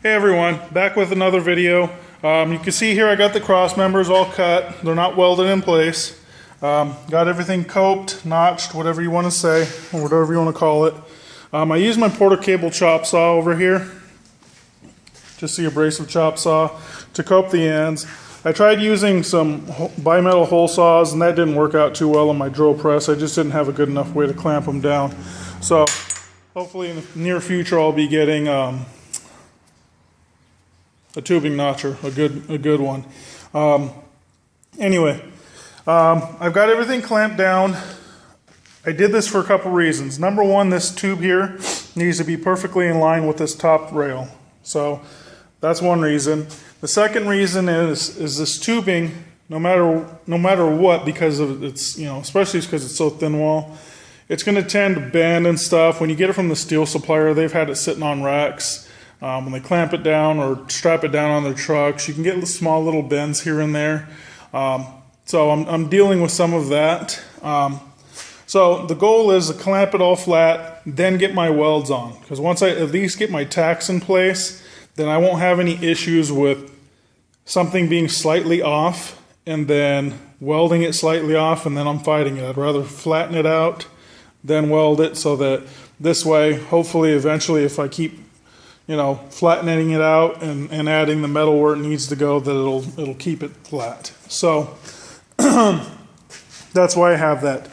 Hey everyone, back with another video. You can see here I got the cross members all cut. They're not welded in place. Got everything coped, notched, whatever you want to say, or whatever you want to call it. I used my porter cable chop saw over here, just the abrasive chop saw, to cope the ends. I tried using some bimetal hole saws and that didn't work out too well on my drill press. I just didn't have a good enough way to clamp them down. So hopefully in the near future I'll be getting a tubing notcher, a good one. Anyway, I've got everything clamped down. I did this for a couple reasons. Number one, this tube here needs to be perfectly in line with this top rail. So that's one reason. The second reason is this tubing, no matter what, because of its, especially because it's so thin wall, it's going to tend to bend and stuff. When you get it from the steel supplier, they've had it sitting on racks. When they clamp it down or strap it down on their trucks, you can get small little bends here and there. So I'm dealing with some of that. So the goal is to clamp it all flat, then get my welds on. Because once I at least get my tacks in place, then I won't have any issues with something being slightly off and then welding it slightly off and then I'm fighting it. I'd rather flatten it out than weld it, so that this way, hopefully eventually, if I keep flattening it out and adding the metal where it needs to go, that it'll keep it flat. So that's why I have that.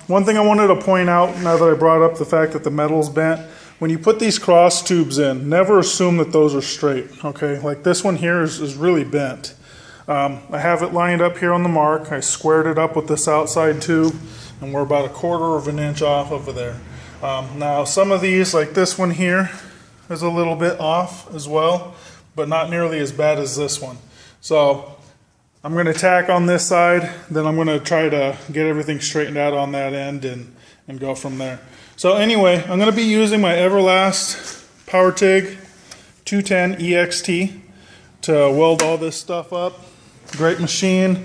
One thing I wanted to point out, now that I brought up the fact that the metal's bent, when you put these cross tubes in, never assume that those are straight. Okay, like this one here is really bent. I have it lined up here on the mark. I squared it up with this outside tube, and we're about 1/4 of an inch off over there. Now some of these, like this one here, is a little bit off as well, but not nearly as bad as this one. So I'm going to tack on this side, then I'm going to try to get everything straightened out on that end and go from there. So anyway, I'm going to be using my Everlast PowerTIG 210 EXT to weld all this stuff up. Great machine.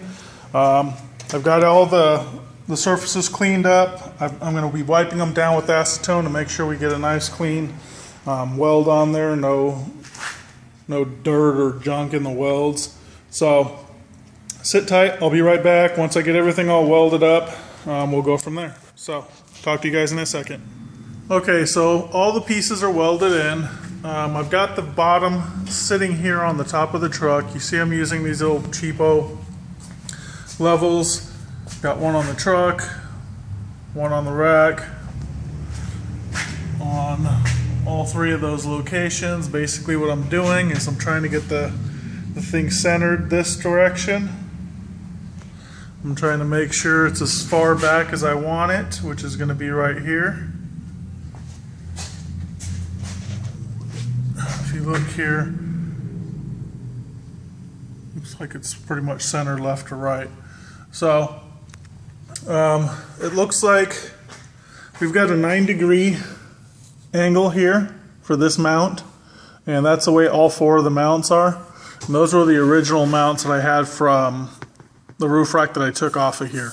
I've got all the surfaces cleaned up. I'm going to be wiping them down with acetone to make sure we get a nice clean weld on there, no dirt or junk in the welds. So sit tight, I'll be right back. Once I get everything all welded up, we'll go from there. So talk to you guys in a second. Okay, so all the pieces are welded in. I've got the bottom sitting here on the top of the truck. You see I'm using these little cheapo levels. Got one on the truck, one on the rack, on all three of those locations. Basically what I'm doing is I'm trying to get the thing centered this direction. I'm trying to make sure it's as far back as I want it, which is going to be right here. If you look here, looks like it's pretty much centered left to right. So it looks like we've got a 9-degree angle here for this mount, and that's the way all 4 of the mounts are. And those were the original mounts that I had from the roof rack that I took off of here.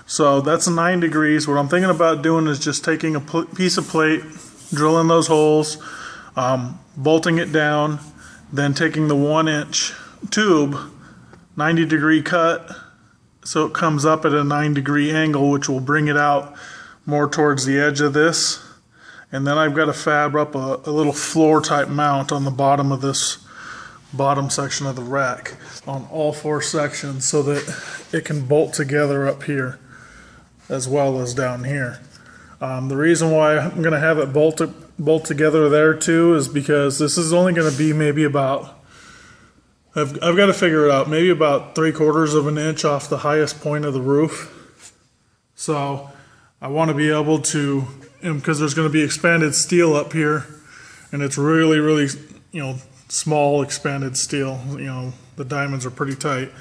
So that's 9 degrees. What I'm thinking about doing is just taking a piece of plate, drilling those holes, bolting it down, then taking the 1-inch tube, 90-degree cut, so it comes up at a 9-degree angle, which will bring it out more towards the edge of this. And then I've got to fab up a little floor type mount on the bottom of this bottom section of the rack on all 4 sections, so that it can bolt together up here as well as down here. The reason why I'm going to have it bolt together there too is because this is only going to be maybe about, I've got to figure it out, maybe about 3/4 of an inch off the highest point of the roof. So I want to be able to, because there's going to be expanded steel up here, and it's really small expanded steel. The diamonds are pretty tight.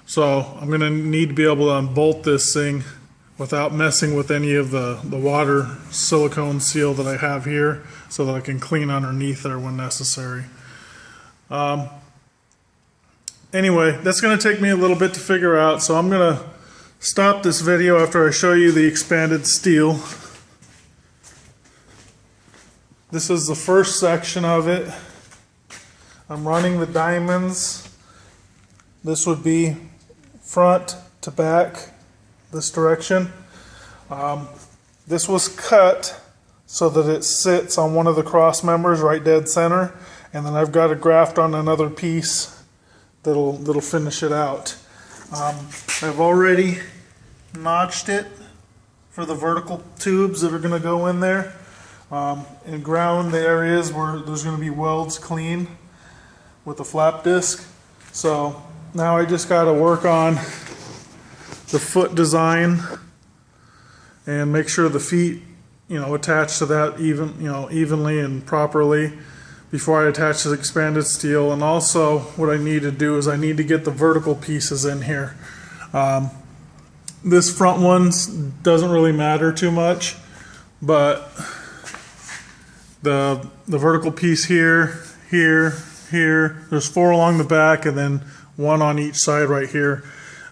So I'm going to need to be able to unbolt this thing without messing with any of the water silicone seal that I have here, so that I can clean underneath there when necessary. Anyway, that's going to take me a little bit to figure out, so I'm going to stop this video after I show you the expanded steel. This is the first section of it. I'm running the diamonds. This would be front to back, this direction. This was cut so that it sits on one of the cross members right dead center, and then I've got a graft on another piece that'll finish it out. I've already notched it for the vertical tubes that are going to go in there, and ground the areas where there's going to be welds clean with a flap disc. So now I just got to work on the foot design and make sure the feet, attach to that evenly and properly before I attach the expanded steel. And also what I need to do is I need to get the vertical pieces in here. This front one doesn't really matter too much, but the vertical piece here, there's 4 along the back and then 1 on each side right here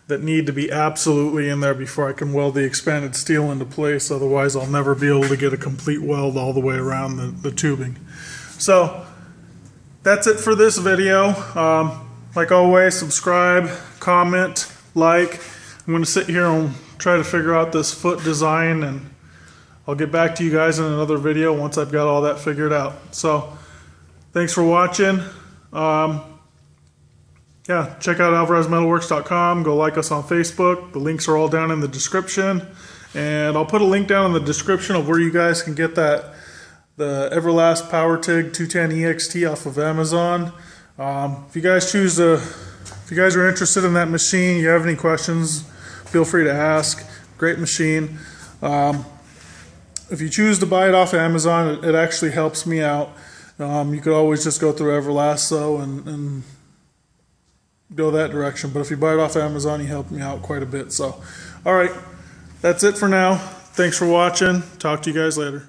that need to be absolutely in there before I can weld the expanded steel into place. Otherwise I'll never be able to get a complete weld all the way around the tubing. So that's it for this video. Like always, subscribe, comment, like. I'm going to sit here and try to figure out this foot design, and I'll get back to you guys in another video once I've got all that figured out. So thanks for watching. Yeah, check out alvarezmetalworks.com. Go like us on Facebook. The links are all down in the description. And I'll put a link down in the description of where you guys can get the Everlast PowerTIG 210 EXT off of Amazon. If you guys are interested in that machine, you have any questions, feel free to ask. Great machine. If you choose to buy it off Amazon, it actually helps me out. You could always just go through Everlast though and go that direction, but if you buy it off Amazon, you help me out quite a bit. So alright, that's it for now. Thanks for watching. Talk to you guys later.